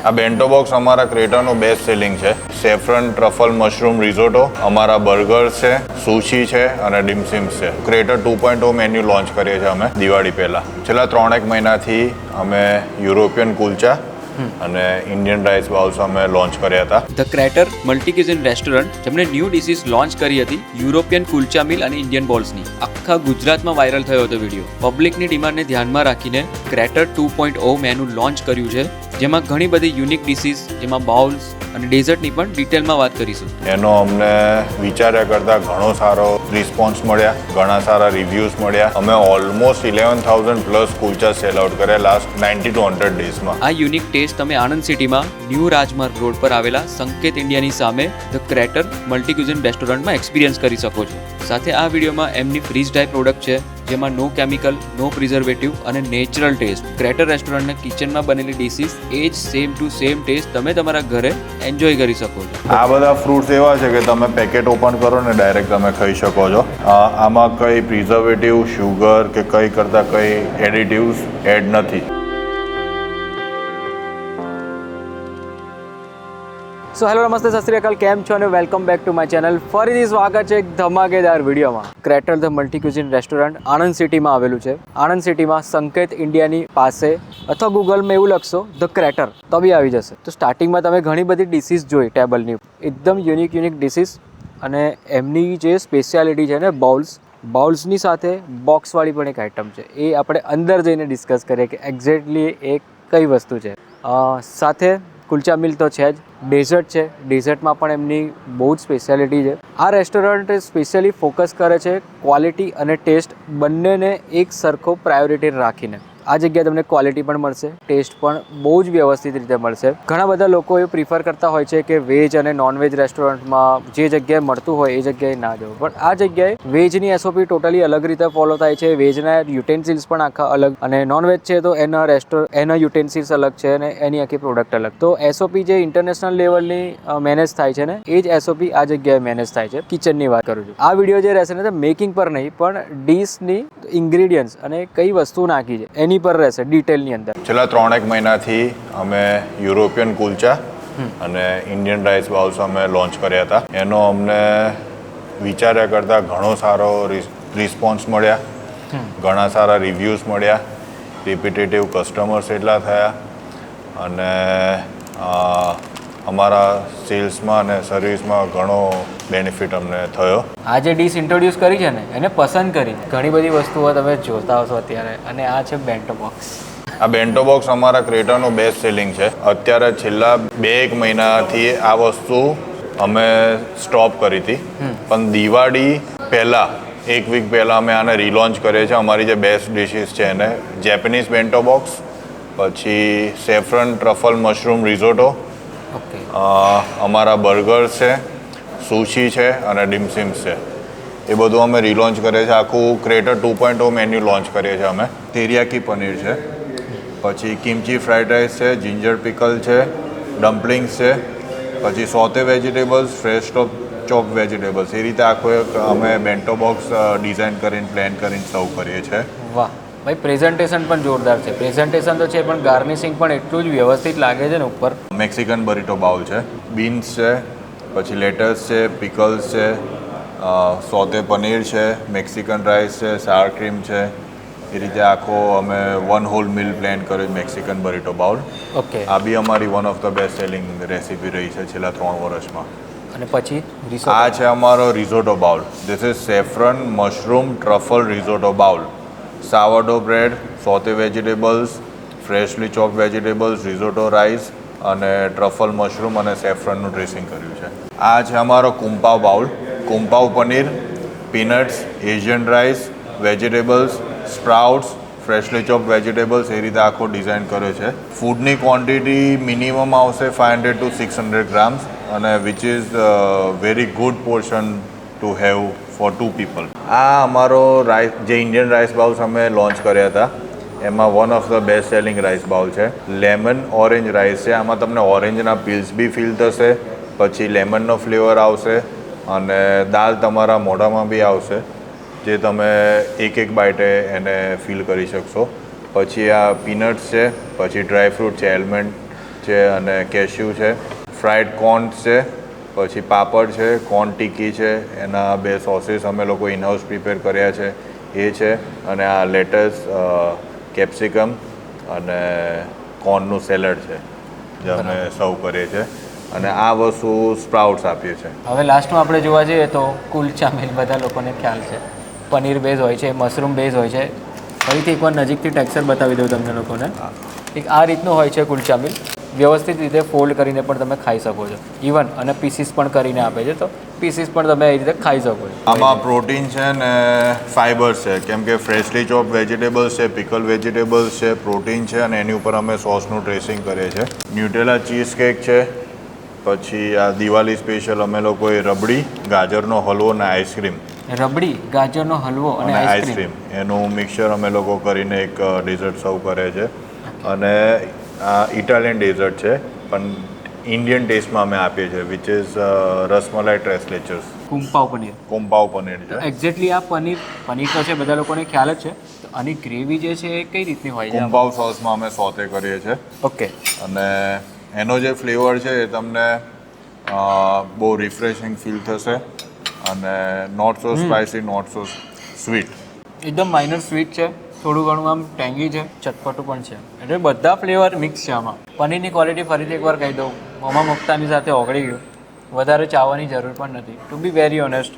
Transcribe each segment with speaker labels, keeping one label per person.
Speaker 1: આ બેન્ટો બોક્સ અમારા ક્રેટાનું best selling છે. સેફ્રન ટ્રફલ મશરૂમ રિઝોટો, અમારા બર્ગર્સ છે, સુશી છે અને ડિમસિમ્સ છે. ક્રેટા 2.0 મેન્યુ લોન્ચ કરીએ છીએ અમે દિવાળી પહેલાં. છેલ્લા 3-1 મહિનાથી અમે યુરોપિયન કુલચા અને ઇન્ડિયન રાઈસ બાઉલ્સ અમે લોન્ચ કર્યા હતા.
Speaker 2: The crater multi cuisine restaurant જેમણે ન્યૂ ડિશિસ લોન્ચ કરી હતી યુરોપિયન કુલચા મિલ અને ઇન્ડિયન બોલ્સની. આખા ગુજરાતમાં વાયરલ થયો હતો વિડીયો. પબ્લિકની ડિમાન્ડને ધ્યાનમાં રાખીને ક્રેટર 2.0 મેનુ લોન્ચ કર્યું છે, જેમાં ઘણી બધી યુનિક ડિશિસ, જેમાં બાઉલ્સ અને ડેઝર્ટની પણ ડિટેલમાં વાત કરીશું.
Speaker 1: એનો અમને વિચાર્યા કરતાં ઘણો સારો રિસ્પોન્સ મળ્યા, ઘણા સારા રિવ્યૂઝ મળ્યા. અમે almost 11,000 plus kulcha cell out કર્યા લાસ્ટ 90 to 100 ડેઝમાં.
Speaker 2: આ યુનિક ટેસ્ટ તમે આણંદ સિટીમાં ન્યૂ રાજમાર્ગ રોડ પર આવેલા સંકેત ઇન્ડિયાની સામે ધ ક્રેટર મલ્ટી ક્યુઝિન રેસ્ટોરન્ટમાં એક્સપિરિયન્સ કરી શકો છો. સાથે આ વિડીયોમાં એમની ફ્રીઝ ડાઈ પ્રોડક્ટ છે, જેમાં નો કેમિકલ, નો પ્રિઝર્વેટિવ અને નેચરલ ટેસ્ટ. ક્રેટર રેસ્ટોરન્ટના કિચનમાં બનેલી ડિશિસ એ જ સેમ ટુ સેમ ટેસ્ટ તમે તમારા ઘરે એન્જોય કરી શકો છો.
Speaker 1: આ બધા ફ્રૂટ્સ એવા છે કે તમે પેકેટ ઓપન કરો ને ડાયરેક્ટ તમે ખાઈ શકો છો. આમાં કંઈ પ્રિઝર્વેટિવ, શુગર કે કંઈ કરતાં કંઈ એડિટિવ્સ એડ નથી.
Speaker 3: સો હેલો, નમસ્તે, સત શ્રી અકાલ, કેમ છો અને welcome back to my channel. ફરીથી સ્વાગત છે એક ધમાકેદાર વિડીયોમાં. Crater the multi cuisine restaurant Anand સિટીમાં આવેલું છે. આણંદ સિટીમાં સંકેત ઇન્ડિયાની પાસે અથવા ગૂગલમાં એવું લખશો ધ ક્રેટર તો બી આવી જશે. તો સ્ટાર્ટિંગમાં તમે ઘણી બધી ડિશિસ જોઈ ટેબલની, એકદમ યુનિક ડિશિસ. અને એમની જે સ્પેશિયાલિટી છે ને બાઉલ્સની સાથે બોક્સવાળી પણ એક આઇટમ છે. એ આપણે અંદર જઈને ડિસ્કસ કરીએ કે એક્ઝેક્ટલી એ કઈ વસ્તુ છે. સાથે કુલચા મિલ તો છે જ, ડેઝર્ટ છે. ડેઝર્ટમાં પણ એમની બહુ જ સ્પેશિયાલિટી છે. આ રેસ્ટોરન્ટ સ્પેશિયલી ફોકસ કરે છે ક્વોલિટી અને ટેસ્ટ બંનેને એક સરખો પ્રાયોરિટી રાખીને. આ જગ્યાએ તમને ક્વોલિટી પણ મળશે, ટેસ્ટ પણ બહુ જ વ્યવસ્થિત રીતે મળશે. ઘણા બધા લોકો એ પ્રિફર કરતા હોય છે કે વેજ અને નોનવેજ રેસ્ટોરન્ટમાં જે જગ્યાએ મળતું હોય એ જગ્યાએ ના જવું, પણ આ જગ્યાએ વેજની એસઓપી ટોટલી અલગ રીતે ફોલો થાય છે. વેજના યુટેન્સિલ્સ પણ આખા અલગ, અને નોનવેજ છે તો એના યુટેન્સિલ્સ અલગ છે અને એની આખી પ્રોડક્ટ અલગ. તો એસઓપી જે ઇન્ટરનેશનલ લેવલની મેનેજ થાય છે ને, એ જ એસઓપી આ જગ્યાએ મેનેજ થાય છે. કિચનની વાત કરું છું. આ વિડીયો જે રહેશે ને તે મેકિંગ પર નહીં, પણ ડીશની ઇન્ગ્રીડિયન્ટ્સ અને કઈ વસ્તુ નાખી છે એની પર રહેશે ડિટેલની અંદર.
Speaker 1: છેલ્લા 3-1 મહિનાથી અમે યુરોપિયન કુલચા અને ઇન્ડિયન રાઈસ બાઉલ્સ અમે લોન્ચ કર્યા હતા. એનો અમને વિચાર્યા કરતાં ઘણો સારો રિસ્પોન્સ મળ્યા, ઘણા સારા રિવ્યૂઝ મળ્યા, રિપીટેટિવ કસ્ટમર્સ એટલા થયા અને અમારા સેલ્સમાં અને સર્વિસમાં ઘણો બેનિફિટ અમને થયો.
Speaker 3: આ જે ડીશ ઇન્ટ્રોડ્યુસ કરી છે ને એને પસંદ કરી. ઘણી બધી વસ્તુઓ તમે જોતા હશો અત્યારે, અને આ છે બેન્ટો બોક્સ.
Speaker 1: આ બેન્ટો બોક્સ અમારા ક્રેટાનું બેસ્ટ સેલિંગ છે. અત્યારે છેલ્લા 2-1 મહિનાથી આ વસ્તુ અમે સ્ટોપ કરી હતી, પણ દિવાળી પહેલાં 1 વીક પહેલાં અમે આને રીલોન્ચ કરીએ છીએ. અમારી જે બેસ્ટ ડિશિસ છે એને જેપનીઝ બેન્ટો બોક્સ, પછી સેફ્રન ટ્રફલ મશરૂમ રિઝોટો, અમારા બર્ગર્સ છે, સુશી છે અને ડિમસિમ્સ છે. એ બધું અમે રીલોન્ચ કરીએ છીએ. આખું ક્રેટર 2.0 મેન્યુ લોન્ચ કરીએ છીએ અમે. તેરિયાકી પનીર છે, પછી કિમચી ફ્રાઈડ રાઈસ છે, જિંજર પિકલ છે, ડમ્પલિંગ્સ છે, પછી sauté vegetables, fresh chop vegetables. એ રીતે આખો એક અમે બેન્ટો બોક્સ ડિઝાઇન કરીને પ્લાન કરીને સર્વ કરીએ છીએ.
Speaker 3: વાહ ભાઈ, પ્રેઝન્ટેશન પણ જોરદાર છે. પ્રેઝન્ટેશન તો છે, પણ ગાર્નિશિંગ પણ એટલું જ વ્યવસ્થિત લાગે છે ને ઉપર.
Speaker 1: મેક્સિકન બરીટો બાઉલ છે, બીન્સ છે, પછી લેટસ છે, પિકલ્સ છે, સોતે પનીર છે, મેક્સિકન રાઈસ છે, સાર ક્રીમ છે. એ રીતે આખો અમે વન હોલ મિલ પ્લાન કર્યો મેક્સિકન બરીટો બાઉલ.
Speaker 3: ઓકે.
Speaker 1: આ બી અમારી one of the best selling recipe રહી છે છેલ્લા 3 વર્ષમાં.
Speaker 3: અને પછી
Speaker 1: આ છે અમારો risotto bowl. This is saffron mushroom truffle risotto bowl. Sourdough bread, saute vegetables, freshly chop vegetables, risotto rice અને ટ્રફલ મશરૂમ અને સેફ્રનનું ડ્રેસિંગ કર્યું છે. આ છે અમારો kung pao bowl. Kung pao paneer, peanuts, Asian rice, vegetables, sprouts, freshly chop vegetables. એ રીતે આખો ડિઝાઇન કર્યો છે. ફૂડની ક્વોન્ટિટી મિનિમમ આવશે 500 to 600 ગ્રામ્સ, અને which is very good portion to have for 2 people. આ અમારો રાઈસ જે ઇન્ડિયન રાઈસ બાઉલ્સ અમે લોન્ચ કર્યા હતા, એમાં one of the best selling rice bowl છે. લેમન ઓરેન્જ રાઈસ છે. આમાં તમને ઓરેન્જના પીલ્સ બી ફીલ થશે, પછી લેમનનો ફ્લેવર આવશે અને દાલ તમારા મોઢામાં બી આવશે, જે તમે એક બાઇટે એને ફીલ કરી શકશો. પછી આ પીનટ્સ છે, પછી ડ્રાય ફ્રૂટ છે, એલમન્ડ છે અને કેશ્યુ છે, ફ્રાઈડ કોર્ન્સ છે, પછી પાપડ છે, કોર્ન ટિક્કી છે, એના 2 સોસીસ અમે લોકો ઇનહાઉસ પ્રિપેર કર્યા છે એ છે, અને આ લેટસ કેપ્સિકમ અને કોર્નનું સેલડ છે જે અમે સર્વ કરીએ છીએ, અને આ વસ્તુ સ્પ્રાઉટ્સ આપીએ છીએ.
Speaker 3: હવે લાસ્ટમાં આપણે જોવા જઈએ તો કુલચા મિલ બધા લોકોને ખ્યાલ છે, પનીર બેઝ હોય છે, મશરૂમ બેઝ હોય છે. ફરીથી એકવાર નજીકથી ટેક્સચર બતાવી દઉં તમને લોકોને. એક આ રીતનું હોય છે કુલચા મિલ, વ્યવસ્થિત રીતે ફોલ્ડ કરીને પણ તમે ખાઈ શકો છો. ઇવન અને પીસીસ પણ કરીને આપે છે, તો પીસીસ પણ તમે એ રીતે ખાઈ શકો છો.
Speaker 1: આમાં પ્રોટીન છે ને ફાઈબર્સ છે, કેમ કે ફ્રેશલી ચોપ વેજીટેબલ્સ છે, પિકલ વેજીટેબલ્સ છે, પ્રોટીન છે, અને એની ઉપર અમે સોસનું ડ્રેસિંગ કરીએ છીએ. ન્યુટેલા ચીઝ કેક છે, પછી આ દિવાળી સ્પેશિયલ અમે લોકોએ રબડી, ગાજરનો હલવો અને આઈસ્ક્રીમ.
Speaker 3: રબડી, ગાજરનો હલવો અને આઈસ્ક્રીમ,
Speaker 1: એનું મિક્સચર અમે લોકો કરીને એક ડેઝર્ટ સર્વ કરે છે. અને આ ઇટાલિયન ડેઝર્ટ છે, પણ ઇન્ડિયન ટેસ્ટમાં અમે આપીએ છીએ, which is rasmalai tres leches,
Speaker 3: kung pao paneer.
Speaker 1: Kung pao paneer છે.
Speaker 3: એક્ઝેક્ટલી આ પનીર તો છે, બધા લોકોને ખ્યાલ જ છે. તો આની ગ્રેવી જે છે એ કઈ રીતની હોય છે?
Speaker 1: કોમ્પાવ સોસમાં અમે સોતે કરીએ છીએ.
Speaker 3: ઓકે.
Speaker 1: અને એનો જે ફ્લેવર છે એ તમને બહુ રિફ્રેશિંગ ફીલ થશે, અને not so spicy, not so sweet.
Speaker 3: એકદમ માઇનર સ્વીટ છે, થોડું ઘણું આમ ટેંગી છે, ચટપટું પણ છે, એટલે બધા ફ્લેવર મિક્સ છે આમાં. પનીરની ક્વોલિટી ફરીથી એકવાર કહી દઉં, મોંમાં મુકતાની સાથે ઓગળી ગયું, વધારે ચાવવાની જરૂર પણ નથી. ટુ બી વેરી ઓનેસ્ટ,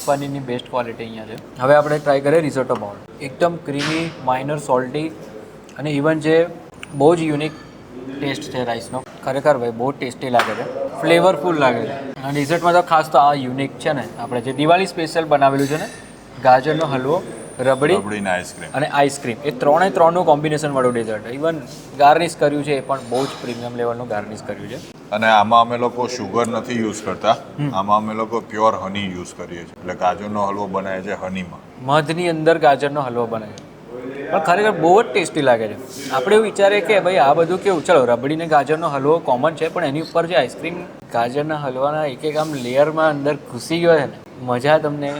Speaker 3: પનીરની બેસ્ટ ક્વોલિટી અહીંયા છે. હવે આપણે ટ્રાય કરીએ રિઝોટો બાઉલ. એકદમ ક્રીમી, માઇનર સોલ્ટી, અને ઇવન જે બહુ જ યુનિક ટેસ્ટ છે રાઈસનો. ખરેખર ભાઈ બહુ ટેસ્ટી લાગે છે, ફ્લેવરફુલ લાગે છે. અને ડિઝર્ટમાં તો ખાસ તો આ યુનિક છે ને, આપણે જે દિવાળી સ્પેશિયલ બનાવેલું છે ને, ગાજરનો હલવો, રબડી અને આઈસ્ક્રીમ, એ ત્રણનું કોમ્બિનેશન વાળું ડેઝર્ટ. ઇવન ગાર્નિશ કર્યું છે, એ પણ બહુ જ પ્રીમિયમ લેવલનું ગાર્નિશ કર્યું છે.
Speaker 1: અને આમાં અમે લોકો શુગર નથી યુઝ કરતા, આમાં અમે લોકો પ્યોર હની યુઝ કરીએ છીએ, એટલે ગાજરનો હલવો બનાવે છે હનીમાં.
Speaker 3: મધની અંદર ગાજરનો હલવો બનાવે છે, પણ ખરેખર બહુ જ ટેસ્ટી લાગે છે. આપણે એવું વિચારીએ કે ભાઈ આ બધું કેવું, ચલો રબડીને ગાજરનો હલવો કોમન છે, પણ એની ઉપર જે આઈસ્ક્રીમ ગાજરના હલવાના એક આમ લેયરમાં અંદર ઘૂસી ગયો છે ને, મજા તમને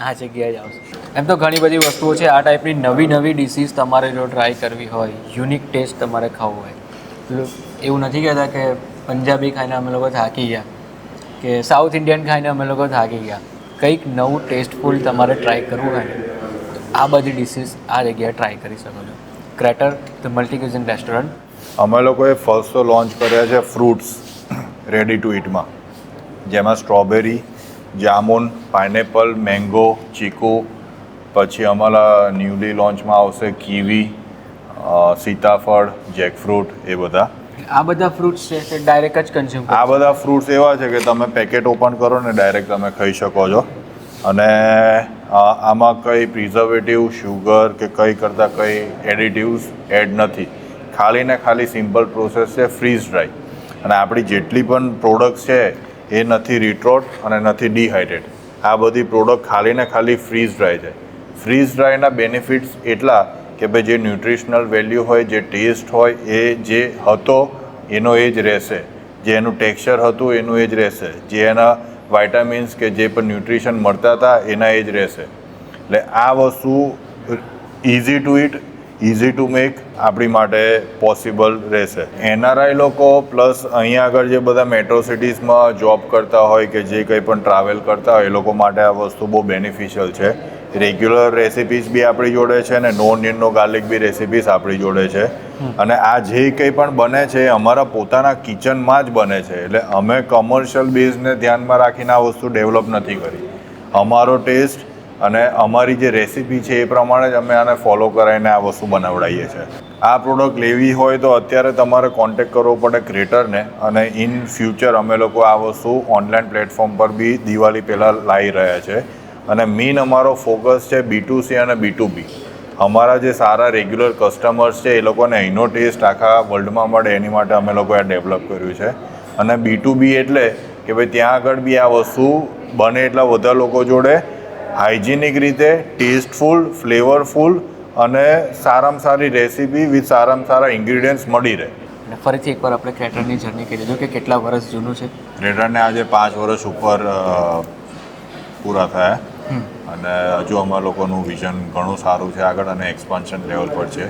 Speaker 3: આ જગ્યાએ જ આવશે. એમ તો ઘણી બધી વસ્તુઓ છે, આ ટાઈપની નવી ડિશિસ તમારે જો ટ્રાય કરવી હોય, યુનિક ટેસ્ટ તમારે ખાવું હોય, એવું નથી કહેતા કે પંજાબી ખાઈને અમે લોકો થાકી ગયા, કે સાઉથ ઇન્ડિયન ખાઈને અમે લોકો થાકી ગયા. કંઈક નવું ટેસ્ટફુલ તમારે ટ્રાય કરવું હોય ને, આ બધી ડિશિસ આ જગ્યાએ ટ્રાય કરી શકો છો. Crater the multi cuisine restaurant.
Speaker 1: અમે લોકોએ ફર્સ્ટ તો લોન્ચ કર્યા છે ફ્રૂટ્સ રેડી ટુ ઇટમાં, જેમાં સ્ટ્રોબેરી, જામુન, પાઇનેપલ, મેંગો, ચીકુ, પછી અમારા ન્યૂલી લોન્ચમાં આવશે કીવી, સીતાફળ, જેકફ્રૂટ, એ બધા.
Speaker 3: આ બધા ફ્રૂટ્સ છે તે ડાયરેક્ટ જ કન્ઝ્યુમ કરો?
Speaker 1: આ બધા ફ્રૂટ્સ એવા છે કે તમે પેકેટ ઓપન કરો ને ડાયરેક્ટ તમે ખાઈ શકો છો, અને આમાં કંઈ પ્રિઝર્વેટિવ, શુગર કે કંઈ કરતાં કંઈ એડિટિવ્સ એડ નથી. ખાલી ને ખાલી સિમ્પલ પ્રોસેસ છે, ફ્રીઝ ડ્રાય. અને આપણી જેટલી પણ પ્રોડક્ટ્સ છે એ નથી રીટ્રોટ અને નથી ડિહાઇડ્રેટ. આ બધી પ્રોડક્ટ ખાલી ને ખાલી ફ્રીઝ ડ્રાય છે. ફ્રીઝ ડ્રાયના બેનિફિટ્સ એટલા કે ભાઈ જે ન્યુટ્રિશનલ વેલ્યુ હોય, જે ટેસ્ટ હોય, એ જે હતો એનો એ જ રહેશે, જે એનું ટેક્સચર હતું એનું એ જ રહેશે, જે એના વાઇટામિન્સ કે જે પણ ન્યુટ્રિશન મળતા હતા એના એ જ રહેશે. એટલે આ વસ્તુ easy to it, easy to make આપણી માટે પોસિબલ રહેશે. એનઆરઆઈ લોકો પ્લસ અહીંયા આગળ જે બધા મેટ્રો સિટીઝમાં જોબ કરતા હોય કે જે કંઈ પણ ટ્રાવેલ કરતા હોય એ લોકો માટે આ વસ્તુ બહુ બેનિફિશિયલ છે. રેગ્યુલર રેસિપીસ બી આપણી જોડે છે ને નો ઓનિયન નો ગાર્લિક બી રેસિપીસ આપણી જોડે છે. અને આ જે કંઈ પણ બને છે એ અમારા પોતાના કિચનમાં જ બને છે, એટલે અમે કમર્શિયલ બેઝને ધ્યાનમાં રાખીને આ વસ્તુ ડેવલપ નથી કરી. અમારો ટેસ્ટ અને અમારી જે રેસીપી છે એ પ્રમાણે જ અમે આને ફોલો કરાવીને આ વસ્તુ બનાવડાવીએ છીએ. આ પ્રોડક્ટ લેવી હોય તો અત્યારે તમારે કોન્ટેક્ટ કરવો પડે ક્રેટરને, અને ઇન ફ્યુચર અમે લોકો આ વસ્તુ ઓનલાઈન પ્લેટફોર્મ પર બી દિવાળી પહેલાં લાવી રહ્યા છે. અને મેઇન અમારો ફોકસ છે B2C અને B2B. અમારા જે સારા રેગ્યુલર કસ્ટમર્સ છે એ લોકોને અહીંનો ટેસ્ટ આખા વર્લ્ડમાં મળે એની માટે અમે લોકોએ ડેવલપ કર્યું છે. અને B2B એટલે કે ભાઈ ત્યાં આગળ બી આ વસ્તુ બને એટલા બધા લોકો જોડે હાઇજિનિક રીતે, ટેસ્ટફુલ, ફ્લેવરફુલ અને સારામાં સારી રેસીપી વિથ સારામાં સારા ઇન્ગ્રીડિયન્ટ્સ મળી રહે.
Speaker 3: અને ફરીથી એકવાર આપણે ક્રેટરની જર્ની કહી દીધું કે કેટલા વર્ષ જૂનું છે?
Speaker 1: ક્રેટરને આજે 5 વર્ષ ઉપર પૂરા થયા, અને હજુ અમારા લોકોનું વિઝન ઘણું સારું છે આગળ, અને એક્સપાન્શન લેવલ પર છે.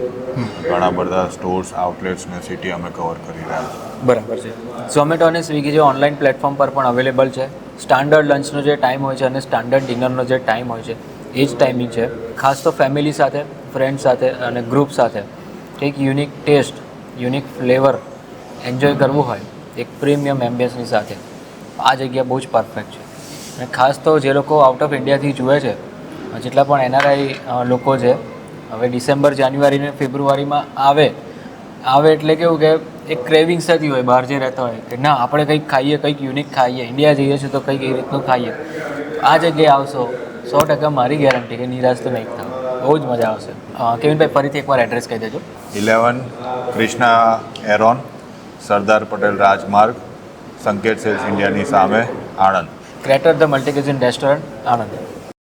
Speaker 1: ઘણા બધા સ્ટોર્સ, આઉટલેટ્સ ને સિટી અમે કવર કરી રહ્યા છીએ.
Speaker 3: બરાબર છે. ઝોમેટો અને સ્વિગી જે ઓનલાઈન પ્લેટફોર્મ પર પણ અવેલેબલ છે. સ્ટાન્ડર્ડ લંચનો જે ટાઈમ હોય છે અને સ્ટાન્ડર્ડ ડિનરનો જે ટાઈમ હોય છે એ જ ટાઈમિંગ છે. ખાસ તો ફેમિલી સાથે, ફ્રેન્ડ સાથે અને ગ્રુપ સાથે એક unique taste, unique flavour enjoy કરવું હોય એક પ્રીમિયમ એમ્બિયન્સની સાથે આ જગ્યા બહુ જ પરફેક્ટ છે. અને ખાસ તો જે લોકો આઉટ ઓફ ઇન્ડિયાથી જુએ છે, જેટલા પણ એનઆરઆઈ લોકો છે, હવે ડિસેમ્બર, જાન્યુઆરી ને ફેબ્રુઆરીમાં આવે એટલે કેવું કે એક ક્રેવિંગ્સ થતી હોય બહાર જે રહેતા હોય કે ના આપણે કંઈક ખાઈએ, કંઈક યુનિક ખાઈએ, ઇન્ડિયા જઈએ છીએ તો કંઈક એ રીતનું ખાઈએ. આ જગ્યાએ આવશો 100% મારી ગેરંટી કે નિરાશ તો નહીં થાવ, બહુ જ મજા આવશે. કેવિનભાઈ ફરીથી એકવાર એડ્રેસ કહી દેજો.
Speaker 1: 11 કૃષ્ણા એરોન, સરદાર પટેલ રાજમાર્ગ, સંકેત સેલ્સ ઇન્ડિયાની સામે, Anand.
Speaker 3: Crater the multi cuisine restaurant, Anand.